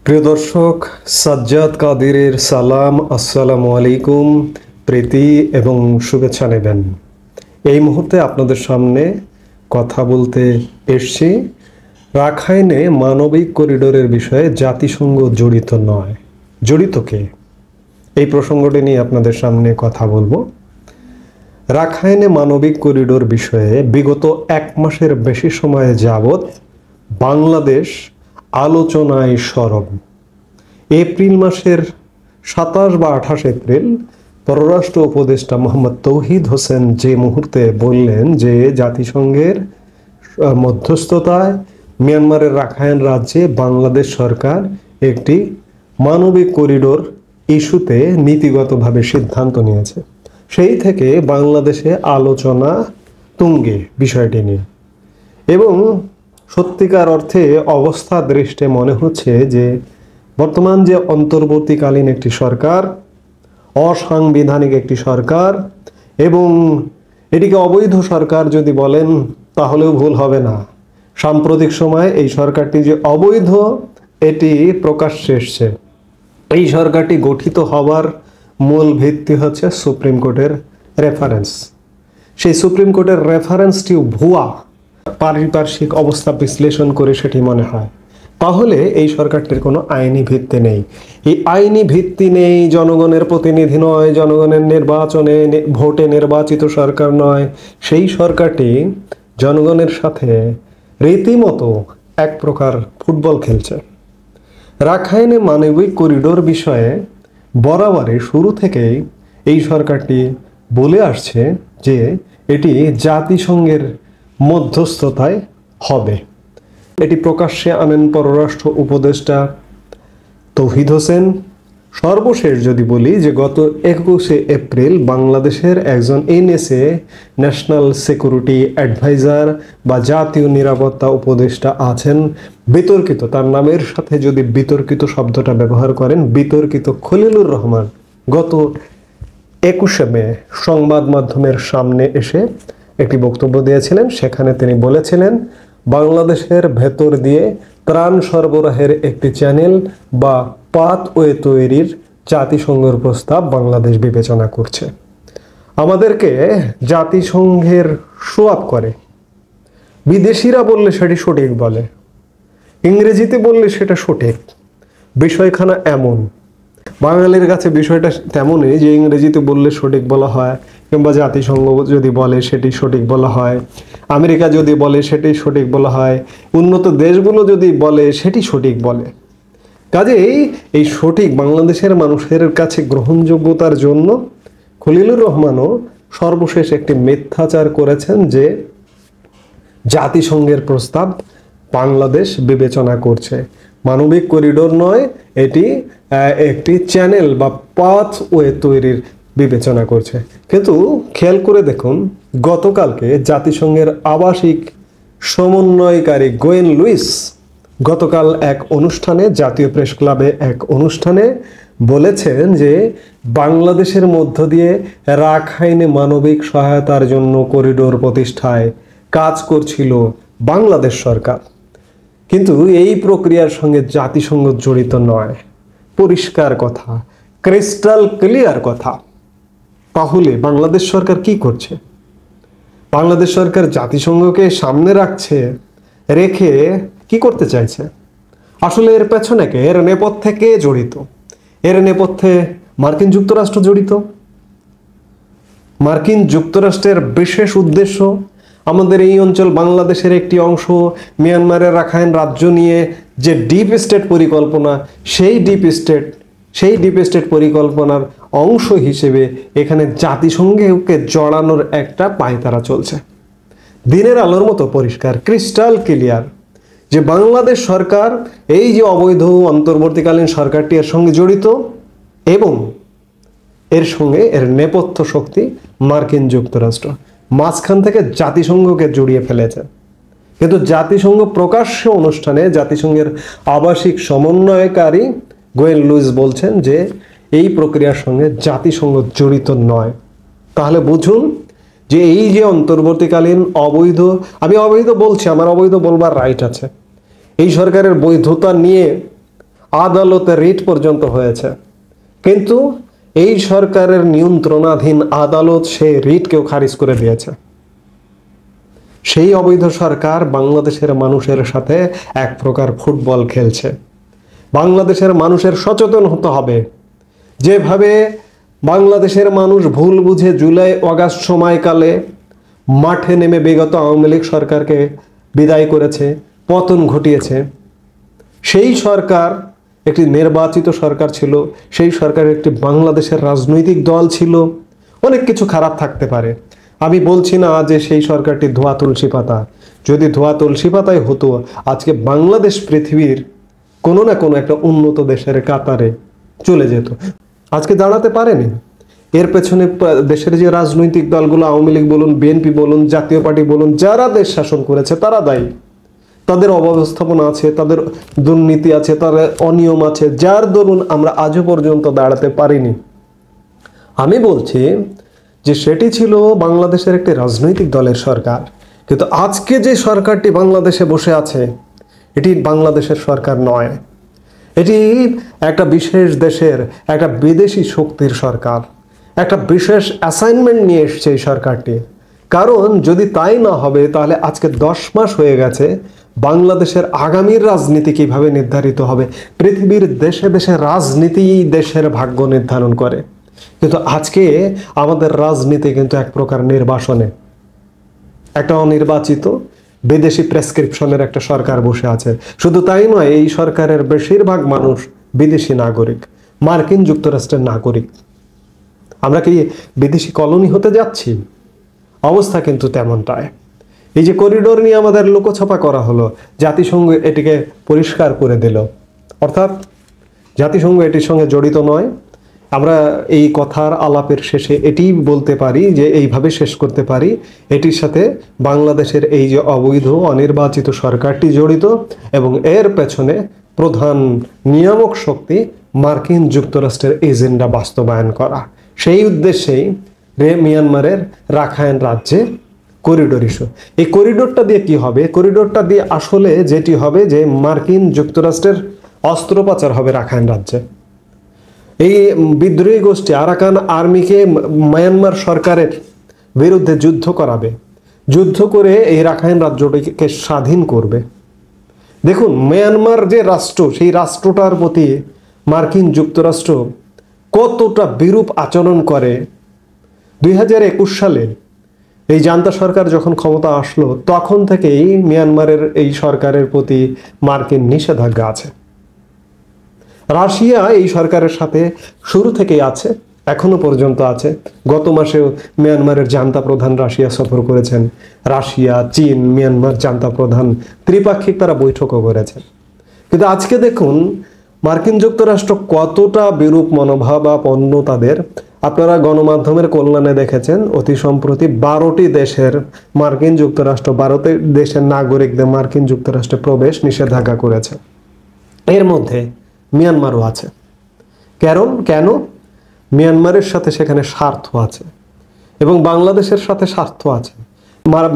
প্রিয় দর্শক, সাজ্জাদ কাদিরের সালাম, আসসালামু আলাইকুম। প্রীতি এবং শুভেচ্ছা নেবেন। এই মুহূর্তে আপনাদের সামনে কথা বলতে এসছি রাখাইনে মানবিক করিডোরের বিষয়ে জাতিসংঘ জড়িত নয়। জড়িত কে? এই প্রসঙ্গটি নিয়ে আপনাদের সামনে কথা বলবো। রাখাইনে মানবিক করিডোর বিষয়ে বিগত 1 মাসের বেশি সময় যাবৎ বাংলাদেশ আলোচনায় সরব। এপ্রিল মাসের 27 বা 28 এপ্রিল পররাষ্ট্র উপদেষ্টা মোহাম্মদ তৌহিদ হোসেন যে মুহূর্তে বললেন যে জাতিসংঘের মধ্যস্থতায় মিয়ানমারের রাখাইন রাজ্যে বাংলাদেশ সরকার একটি মানবিক করিডোর ইস্যুতে নীতিগতভাবে সিদ্ধান্ত নিয়েছে, সেই থেকে বাংলাদেশে আলোচনা তুঙ্গে বিষয়টি নিয়ে। এবং সত্যিকার অর্থে অবস্থা দৃষ্টে মনে হচ্ছে যে বর্তমান যে অন্তর্বর্তীকালীন একটি সরকার, অসাংবিধানিক একটি সরকার, এবং এটিকে অবৈধ সরকার যদি বলেন তাহলেও ভুল হবে না। সাম্প্রতিক সময়ে এই সরকারটি যে অবৈধ এটি প্রকাশ্যে এসছে। এই সরকারটি গঠিত হবার মূল ভিত্তি হচ্ছে সুপ্রিম কোর্টের রেফারেন্স। সেই সুপ্রিম কোর্টের রেফারেন্সটিও ভুয়া। পারিপার্শ্বিক অবস্থা বিশ্লেষণ করে সেটি মনে হয়। তাহলে এই সরকারটির কোনো আইনি ভিত্তি নেই। এই আইনি ভিত্তি নেই, জনগণের প্রতিনিধি নয়, জনগণের নির্বাচনে ভোটে নির্বাচিত সরকার নয়। সেই সরকারটি জনগণের সাথে রীতিমতো এক প্রকার ফুটবল খেলছে। রাখাইনে মানবিক করিডোর বিষয়ে বরাবরই শুরু থেকেই এই সরকারটি বলে আসছে যে এটি জাতিসংঘের মধ্যস্থতায় হবে। এটি প্রকাশ্যে আনেন পররাষ্ট্র উপদেষ্টা তৌহিদ হোসেন। সর্বশেষ যদি বলি যে গত 21শে এপ্রিল বাংলাদেশের একজন এনএসএ ন্যাশনাল সিকিউরিটি অ্যাডভাইজার বা জাতীয় নিরাপত্তা উপদেষ্টা আছেন, বিতর্কিত, তার নামের সাথে যদি বিতর্কিত শব্দটা ব্যবহার করেন, বিতর্কিত খলিলুর রহমান গত 21শে মে সংবাদ মাধ্যমের সামনে এসে একটি বক্তব্য দিয়েছিলেন। সেখানে তিনি বলেছিলেন বাংলাদেশের ভেতর দিয়ে ত্রাণ সরবরাহের একটি চ্যানেল বা পাথওয়ে তৈরির জাতিসংঘের প্রস্তাব বাংলাদেশ বিবেচনা করছে। আমাদেরকে জাতিসংঘের শোআপ করে। বিদেশিরা বললে সেটি সঠিক বলে, ইংরেজিতে বললে সেটা সঠিক। বিষয়খানা এমন, বাঙালির কাছে বিষয়টা তেমনই যে ইংরেজিতে বললে সঠিক বলা হয়, কিংবা জাতিসংঘ যদি বলে সেটি সঠিক বলা হয়, আমেরিকা যদি বলে সেটি সঠিক বলা হয়, উন্নত দেশগুলো যদি বলে সেটি সঠিক বলে। কাজেই এই সঠিক বাংলাদেশের মানুষের কাছে গ্রহণযোগ্যতার জন্য খলিলুর রহমানও সর্বশেষ একটি মিথ্যাচার করেছেন যে জাতিসংঘের প্রস্তাব বাংলাদেশ বিবেচনা করছে। মানবিক করিডোর নয়, এটি একটি চ্যানেল বা পাথওয়ে তৈরির বিবেচনা করছে। কিন্তু খেয়াল করে দেখুন, গতকালকে জাতিসংঘের আবাসিক সমন্বয়কারী গোয়েন লুইস গতকাল এক অনুষ্ঠানে, জাতীয় প্রেস ক্লাবে এক অনুষ্ঠানে বলেছেন যে বাংলাদেশের মধ্য দিয়ে রাখাইনে মানবিক সহায়তার জন্য করিডোর প্রতিষ্ঠায় কাজ করছিল বাংলাদেশ সরকার, কিন্তু এই প্রক্রিয়ার সঙ্গে জাতিসংঘ জড়িত নয়। পরিষ্কার কথা, ক্রিস্টাল ক্লিয়ার কথা। তাহলে বাংলাদেশ সরকার কি করছে? বাংলাদেশ সরকার জাতিসংঘকে সামনে রেখে কি করতে চাইছে? আসলে এর পেছনে কে, এর নেপথ্যে কে জড়িত? এর নেপথ্যে মার্কিন যুক্তরাষ্ট্র জড়িত। মার্কিন যুক্তরাষ্ট্রের বিশেষ উদ্দেশ্য আমাদের এই অঞ্চল বাংলাদেশের একটি অংশ, মিয়ানমারের রাখাইন রাজ্য নিয়ে যে ডিপ স্টেট পরিকল্পনা, সেই ডিপ স্টেট পরিকল্পনার অংশ হিসেবে এখানে জাতিসংঘকে জড়ানোর একটা পায়তারা চলছে। দিনের আলোর মতো পরিষ্কার, ক্রিস্টাল ক্লিয়ার যে বাংলাদেশ সরকার এই যে অবৈধ অন্তর্বর্তীকালীন সরকারটি এর সঙ্গে জড়িত, এবং এর সঙ্গে এর নেপথ্য শক্তি মার্কিন যুক্তরাষ্ট্র মাঝখান থেকে জাতিসংঘকে জড়িয়ে ফেলেছে। কিন্তু জাতিসংঘ প্রকাশ্য অনুষ্ঠানে জাতিসংঘের আবাসিক সমন্বয়কারী গোয়েন লুইস বলছেন যে এই প্রক্রিয়ার সঙ্গে জাতিসংঘ জড়িত নয়। তাহলে বুঝুন যে এই যে অন্তর্বর্তীকালীন অবৈধ, আমি অবৈধ বলছি, আমার অবৈধ বলবার রাইট আছে, এই সরকারের বৈধতা নিয়ে আদালতে রিট পর্যন্ত হয়েছে, কিন্তু এই সরকারের নিয়ন্ত্রণাধীন আদালত সেই রিটকেও খারিজ করে দিয়েছে। সেই অবৈধ সরকার বাংলাদেশের মানুষের সাথে এক প্রকার ফুটবল খেলছে। বাংলাদেশের মানুষের সচেতন হতে হবে। যেভাবে বাংলাদেশের মানুষ ভুল বুঝে জুলাই অগাস্ট সময়কালে মাঠে নেমে বিগত আওয়ামী লীগ সরকারকে বিদায় করেছে, পতন ঘটিয়েছে, সেই সরকার একটি নির্বাচিত সরকার ছিল, সেই সরকার একটি বাংলাদেশের রাজনৈতিক দল ছিল। অনেক কিছু খারাপ থাকতে পারে, আমি বলছি না যে সেই সরকারটি ধোয়া তুলসী পাতা। যদি ধোয়া তুলসী পাতায় হতো, আজকে বাংলাদেশ পৃথিবীর কোনো না কোনো একটা উন্নত দেশের কাতারে চলে যেত। আজকে দাঁড়াতে পারেনি। এর পেছনে দেশের যে রাজনৈতিক দলগুলো, আওয়ামী লীগ বলুন, বিএনপি বলুন, জাতীয় পার্টি বলুন, যারা দেশ শাসন করেছে তারা দায়ী। তাদের অব্যবস্থাপনা আছে, তাদের দুর্নীতি আছে, তাদের অনিয়ম আছে, যার দরুন আমরা আজও পর্যন্ত দাঁড়াতে পারিনি। আমি বলছি যে সেটি ছিল বাংলাদেশের একটি রাজনৈতিক দলের সরকার, কিন্তু আজকে যে সরকারটি বাংলাদেশে বসে আছে এটি বাংলাদেশের সরকার নয়। এটি একটা বিশেষ দেশের একটা বিদেশি শক্তির সরকার, একটা বিশেষ অ্যাসাইনমেন্ট নিয়ে এসছে এই সরকারটি। কারণ যদি তাই না হবে, তাহলে আজকে 10 মাস হয়ে গেছে বাংলাদেশের আগামীর রাজনীতি কিভাবে নির্ধারিত হবে। পৃথিবীর দেশে দেশে রাজনীতিই দেশের ভাগ্য নির্ধারণ করে, কিন্তু আজকে আমাদের রাজনীতি কিন্তু এক প্রকার নির্বাসনে, একটা অনির্বাচিত বিদেশি প্রেসক্রিপশনের একটা সরকার বসে আছে। শুধু তাই নয়, এই সরকারের বেশিরভাগ মানুষ বিদেশি নাগরিক, মার্কিন যুক্তরাষ্ট্রের নাগরিক। আমরা কি বিদেশি কলোনি হতে যাচ্ছি? অবস্থা কিন্তু তেমনটাই। এই যে করিডোর নিয়ে আমাদের লোকছাপা করা হলো, জাতিসংঘ এটিকে পরিষ্কার করে দিল, অর্থাৎ জাতিসংঘ এটির সঙ্গে জড়িত নয়। আমরা এই কথার আলাপের শেষে এটি বলতে পারি, যে এইভাবে শেষ করতে পারি, এটির সাথে বাংলাদেশের এই যে অবৈধ অনির্বাচিত সরকারটি জড়িত, এবং এর পেছনে প্রধান নিয়ামক শক্তি মার্কিন যুক্তরাষ্ট্রের এজেন্ডা বাস্তবায়ন করা। সেই উদ্দেশ্যেই মিয়ানমারের রাখাইন রাজ্যে করিডোর ইস্যু। এই করিডোরটা দিয়ে কি হবে? করিডোরটা দিয়ে আসলে যেটি হবে, যে মার্কিন যুক্তরাষ্ট্রের অস্ত্র পাচার হবে রাখাইন রাজ্যে। এই বিদ্রোহী গোষ্ঠী আরাকান আর্মিকে মায়ানমার সরকারের বিরুদ্ধে যুদ্ধ করাবে, যুদ্ধ করে এই রাখাইন রাজ্যটিকে স্বাধীন করবে। দেখুন, মিয়ানমার যে রাষ্ট্র, সেই রাষ্ট্রটার প্রতি মার্কিন যুক্তরাষ্ট্র কতটা বিরূপ আচরণ করে। 2021 সালে এই জান্তা সরকার যখন ক্ষমতা আসলো, তখন থেকেই মিয়ানমারের এই সরকারের প্রতি মার্কিন নিষেধাজ্ঞা আছে। রাশিয়া এই সরকারের সাথে শুরু থেকেই আছে, এখনো পর্যন্ত আছে। গত মাসেও মিয়ানমারের জান্তা প্রধান রাশিয়া সফর করেছেন। রাশিয়া, চীন, মিয়ানমার জান্তা প্রধান ত্রিপাক্ষিক তারা বৈঠকও করেছেন। কিন্তু আজকে দেখুন মার্কিন যুক্তরাষ্ট্র কতটা বিরূপ মনোভাবাপন্ন তাদের। আপনারা গণমাধ্যমের কল্যাণে দেখেছেন, অতি সম্প্রতি 12টি দেশের মার্কিন যুক্তরাষ্ট্র 12টি দেশের নাগরিকদের মার্কিন যুক্তরাষ্ট্রে প্রবেশ নিষেধাজ্ঞা করেছে। এর মধ্যে মিয়ানমারও আছে। কেন? মিয়ানমারের সাথে সেখানে স্বার্থ আছে এবং বাংলাদেশের সাথে স্বার্থ আছে।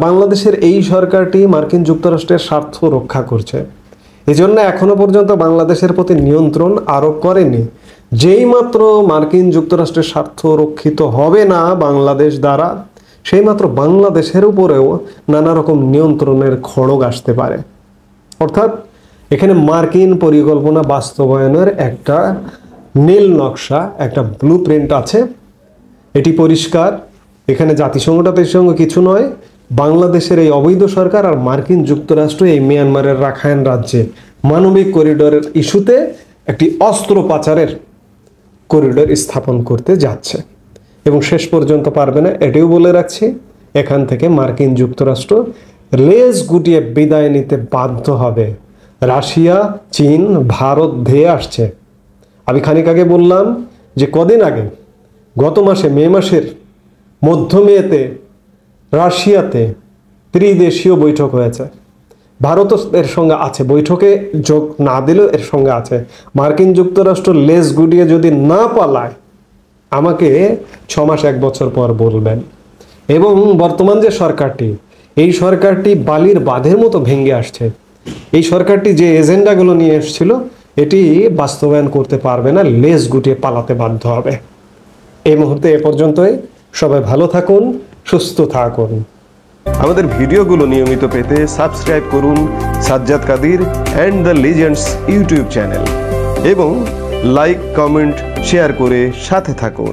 বাংলাদেশের এই সরকারটি মার্কিন যুক্তরাষ্ট্রের স্বার্থ রক্ষা করছে, এজন্য এখনো পর্যন্ত বাংলাদেশের প্রতি নিয়ন্ত্রণ আরোপ করেনি। যেই মাত্র মার্কিন যুক্তরাষ্ট্রের স্বার্থ রক্ষিত হবে না বাংলাদেশ দ্বারা, সেই মাত্র বাংলাদেশের উপরেও নানা রকম নিয়ন্ত্রণের খড়গ আসতে পারে। অর্থাৎ এখানে মার্কিন পরিকল্পনা বাস্তবায়নের একটা নীল নকশা, একটা ব্লু প্রিন্ট আছে। এটি পরিষ্কার। এখানে জাতিসংঘ কিছু নয়, বাংলাদেশের এই অবৈধ সরকার আর মার্কিন যুক্তরাষ্ট্র এই মিয়ানমারের রাখাইন রাজ্যে মানবিক করিডোরের ইস্যুতে একটি অস্ত্র পাচারের করিডোর স্থাপন করতে যাচ্ছে এবং শেষ পর্যন্ত পারবে না। এটিও বলে রাখছি, এখান থেকে মার্কিন যুক্তরাষ্ট্র লেজ গুটিয়ে বিদায় নিতে বাধ্য হবে। রাশিয়া, চীন, ভারত ধেয়ে আসছে। আমি খানিক আগে বললাম যে কদিন আগে, গত মাসে মে মাসের মধ্যমেতে রাশিয়াতে ত্রিদেশীয় বৈঠক হয়েছে। ভারতও এর সঙ্গে আছে, বৈঠকে যোগ না দিলেও এর সঙ্গে আছে। মার্কিন যুক্তরাষ্ট্র লেজ গুটিয়ে যদি না পালায়, আমাকে 6 মাস 1 বছর পর বলবেন। এবং বর্তমান যে সরকারটি, এই সরকারটি বালির বাঁধের মতো ভেঙে আসছে। এই সরকারটি যে এজেন্ডাগুলো নিয়ে এসেছিল, এটি বাস্তবায়ন করতে পারবে না, লেজ গুটিয়ে পালাতে বাধ্য হবে। এই মুহূর্তে এ পর্যন্তই। সবাই ভালো থাকুন, সুস্থ থাকুন। আমাদের ভিডিওগুলো নিয়মিত পেতে সাবস্ক্রাইব করুন Sajjad Kadir and the legends YouTube channel এবং লাইক, কমেন্ট, শেয়ার করে সাথে থাকুন।